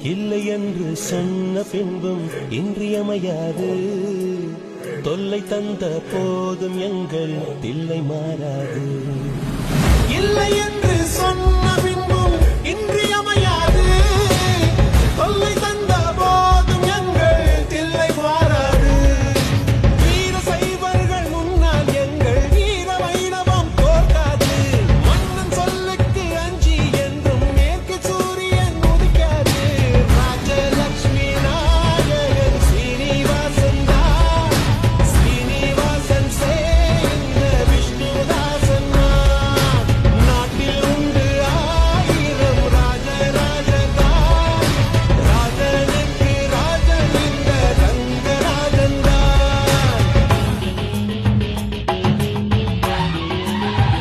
இல்லை என்று சொன்ன பின்பும் இன்றியமையாது. தொல்லை தந்த போதும் எங்கள் தில்லை மாறாது. இல்லை